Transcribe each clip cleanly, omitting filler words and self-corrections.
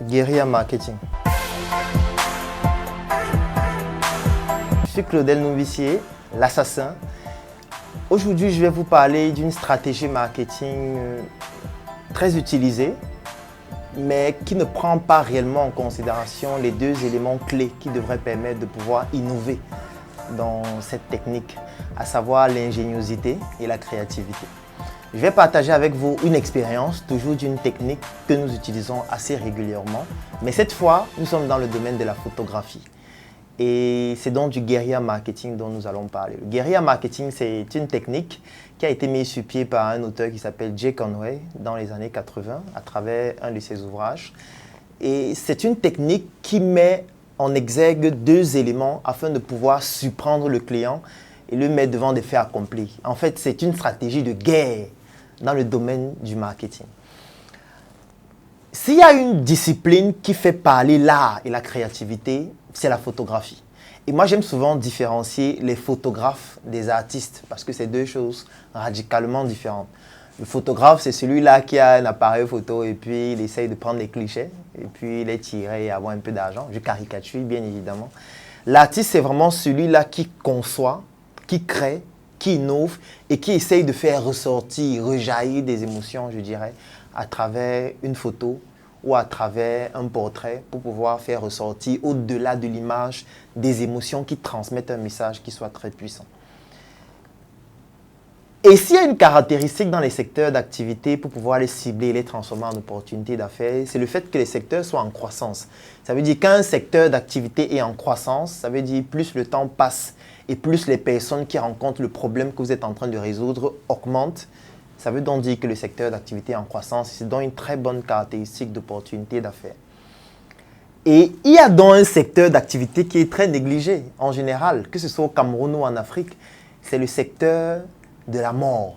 Guérilla Marketing. Je suis Claudel Novissier, l'assassin. Aujourd'hui, je vais vous parler d'une stratégie marketing très utilisée, mais qui ne prend pas réellement en considération les deux éléments clés qui devraient permettre de pouvoir innover dans cette technique, à savoir l'ingéniosité et la créativité. Je vais partager avec vous une expérience, toujours d'une technique que nous utilisons assez régulièrement, mais cette fois, nous sommes dans le domaine de la photographie. Et c'est donc du guérilla marketing dont nous allons parler. Le guérilla marketing, c'est une technique qui a été mise sur pied par un auteur qui s'appelle Jay Conway dans les années 80 à travers un de ses ouvrages. Et c'est une technique qui met en exergue deux éléments afin de pouvoir surprendre le client et le mettre devant des faits accomplis. En fait, c'est une stratégie de guerre dans le domaine du marketing. S'il y a une discipline qui fait parler l'art et la créativité, c'est la photographie. Et moi, j'aime souvent différencier les photographes des artistes parce que c'est deux choses radicalement différentes. Le photographe, c'est celui-là qui a un appareil photo et puis il essaye de prendre des clichés et puis les tirer et avoir un peu d'argent. Je caricature, bien évidemment. L'artiste, c'est vraiment celui-là qui conçoit, qui crée, qui innove et qui essaye de faire ressortir, rejaillir des émotions, je dirais, à travers une photo ou à travers un portrait pour pouvoir faire ressortir au-delà de l'image des émotions qui transmettent un message qui soit très puissant. Et s'il y a une caractéristique dans les secteurs d'activité pour pouvoir les cibler et les transformer en opportunités d'affaires, c'est le fait que les secteurs soient en croissance. Ça veut dire qu'un secteur d'activité est en croissance, ça veut dire plus le temps passe et plus les personnes qui rencontrent le problème que vous êtes en train de résoudre augmentent. Ça veut donc dire que le secteur d'activité est en croissance. C'est donc une très bonne caractéristique d'opportunité d'affaires. Et il y a donc un secteur d'activité qui est très négligé en général, que ce soit au Cameroun ou en Afrique, c'est le secteur de la mort.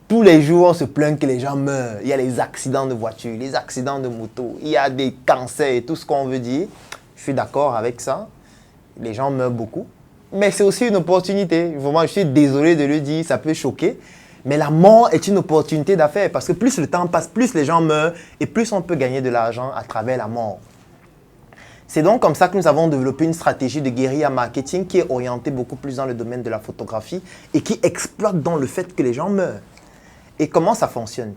Tous les jours, on se plaint que les gens meurent. Il y a les accidents de voiture, les accidents de moto, il y a des cancers et tout ce qu'on veut dire. Je suis d'accord avec ça. Les gens meurent beaucoup. Mais c'est aussi une opportunité. Vraiment, je suis désolé de le dire, ça peut choquer. Mais la mort est une opportunité d'affaires parce que plus le temps passe, plus les gens meurent et plus on peut gagner de l'argent à travers la mort. C'est donc comme ça que nous avons développé une stratégie de guérilla marketing qui est orientée beaucoup plus dans le domaine de la photographie et qui exploite dans le fait que les gens meurent. Et comment ça fonctionne?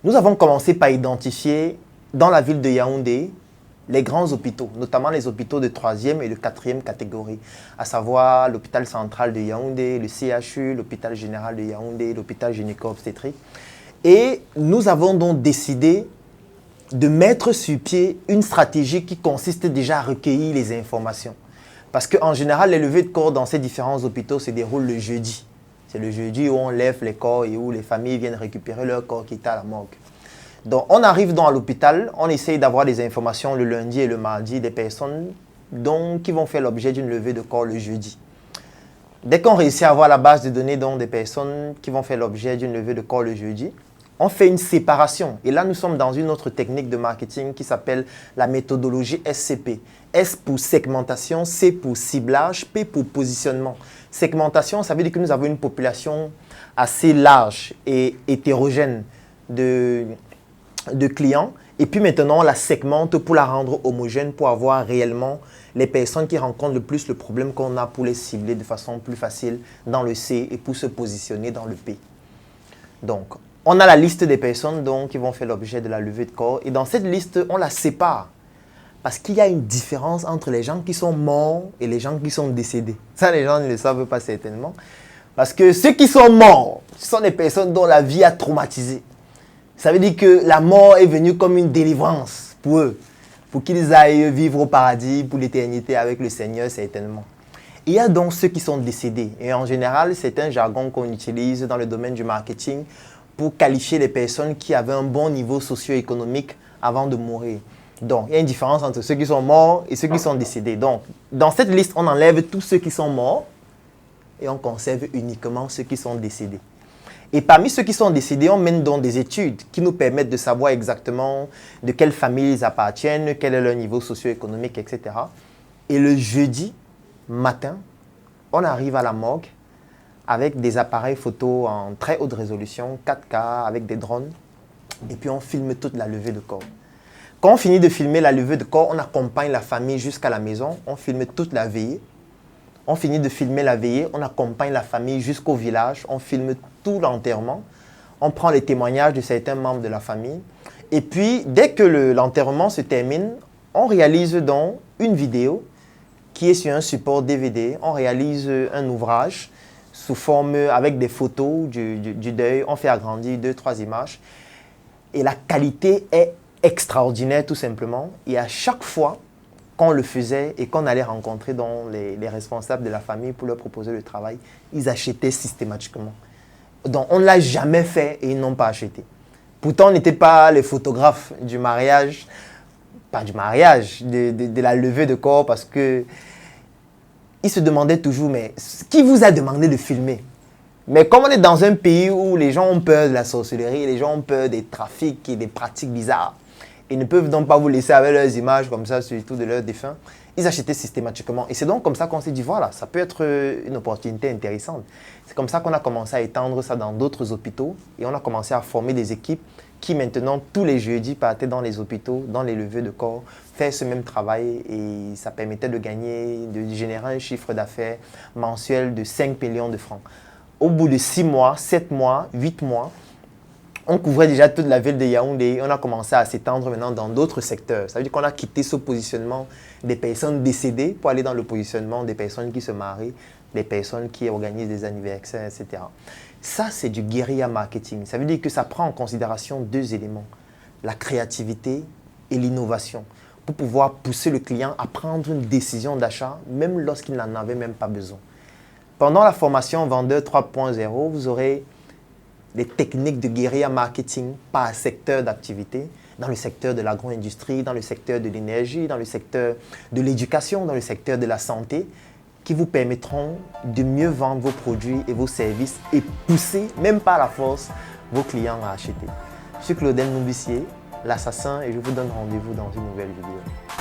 Nous avons commencé par identifier dans la ville de Yaoundé les grands hôpitaux, notamment les hôpitaux de 3e et de 4e catégorie, à savoir l'hôpital central de Yaoundé, le CHU, l'hôpital général de Yaoundé, l'hôpital gynéco-obstétrique. Et nous avons donc décidé de mettre sur pied une stratégie qui consiste déjà à recueillir les informations. Parce qu'en général, les levées de corps dans ces différents hôpitaux se déroulent le jeudi. C'est le jeudi où on lève les corps et où les familles viennent récupérer leur corps qui est à la morgue. Donc, on arrive donc à l'hôpital, on essaye d'avoir des informations le lundi et le mardi des personnes qui vont faire l'objet d'une levée de corps le jeudi. Dès qu'on réussit à avoir la base de données donc, des personnes qui vont faire l'objet d'une levée de corps le jeudi, on fait une séparation. Et là, nous sommes dans une autre technique de marketing qui s'appelle la méthodologie SCP. S pour segmentation, C pour ciblage, P pour positionnement. Segmentation, ça veut dire que nous avons une population assez large et hétérogène de clients. Et puis maintenant, on la segmente pour la rendre homogène, pour avoir réellement les personnes qui rencontrent le plus le problème qu'on a pour les cibler de façon plus facile dans le C et pour se positionner dans le P. Donc, on a la liste des personnes qui vont faire l'objet de la levée de corps. Et dans cette liste, on la sépare. Parce qu'il y a une différence entre les gens qui sont morts et les gens qui sont décédés. Ça, les gens ne le savent pas certainement. Parce que ceux qui sont morts, ce sont des personnes dont la vie a traumatisé. Ça veut dire que la mort est venue comme une délivrance pour eux, pour qu'ils aillent vivre au paradis pour l'éternité avec le Seigneur certainement. Il y a donc ceux qui sont décédés. Et en général, c'est un jargon qu'on utilise dans le domaine du marketing pour qualifier les personnes qui avaient un bon niveau socio-économique avant de mourir. Donc, il y a une différence entre ceux qui sont morts et ceux qui sont décédés. Donc, dans cette liste, on enlève tous ceux qui sont morts et on conserve uniquement ceux qui sont décédés. Et parmi ceux qui sont décédés, on mène donc des études qui nous permettent de savoir exactement de quelle famille ils appartiennent, quel est leur niveau socio-économique, etc. Et le jeudi matin, on arrive à la morgue avec des appareils photo en très haute résolution, 4K, avec des drones. Et puis on filme toute la levée de corps. Quand on finit de filmer la levée de corps, on accompagne la famille jusqu'à la maison. On filme toute la veillée. On finit de filmer la veillée, on accompagne la famille jusqu'au village. On filme tout l'enterrement. On prend les témoignages de certains membres de la famille. Et puis, dès que l'enterrement se termine, on réalise donc une vidéo qui est sur un support DVD. On réalise un ouvrage sous forme, avec des photos du deuil. On fait agrandir 2-3 images. Et la qualité est extraordinaire, tout simplement. Et à chaque fois qu'on le faisait et qu'on allait rencontrer donc les responsables de la famille pour leur proposer le travail, ils achetaient systématiquement. Donc, on ne l'a jamais fait et ils n'ont pas acheté. Pourtant, on n'était pas les photographes du mariage, pas du mariage, de la levée de corps, parce que ils se demandaient toujours, mais qui vous a demandé de filmer? Mais comme on est dans un pays où les gens ont peur de la sorcellerie, les gens ont peur des trafics et des pratiques bizarres, ils ne peuvent donc pas vous laisser avec leurs images comme ça, surtout de leurs défunts, ils achetaient systématiquement. Et c'est donc comme ça qu'on s'est dit, voilà, ça peut être une opportunité intéressante. C'est comme ça qu'on a commencé à étendre ça dans d'autres hôpitaux et on a commencé à former des équipes qui maintenant, tous les jeudis, partaient dans les hôpitaux, dans les levées de corps, faire ce même travail et ça permettait de gagner, de générer un chiffre d'affaires mensuel de 5 millions de francs. Au bout de 6 mois, 7 mois, 8 mois, on couvrait déjà toute la ville de Yaoundé. On a commencé à s'étendre maintenant dans d'autres secteurs. Ça veut dire qu'on a quitté ce positionnement des personnes décédées pour aller dans le positionnement des personnes qui se marient, des personnes qui organisent des anniversaires, etc. Ça, c'est du guérilla marketing. Ça veut dire que ça prend en considération 2 éléments, la créativité et l'innovation, pour pouvoir pousser le client à prendre une décision d'achat, même lorsqu'il n'en avait même pas besoin. Pendant la formation Vendeur 3.0, vous aurez les techniques de guérilla marketing par secteur d'activité, dans le secteur de l'agro-industrie, dans le secteur de l'énergie, dans le secteur de l'éducation, dans le secteur de la santé, qui vous permettront de mieux vendre vos produits et vos services et pousser, même par la force, vos clients à acheter. Je suis Claudel Noubissier, l'assassin, et je vous donne rendez-vous dans une nouvelle vidéo.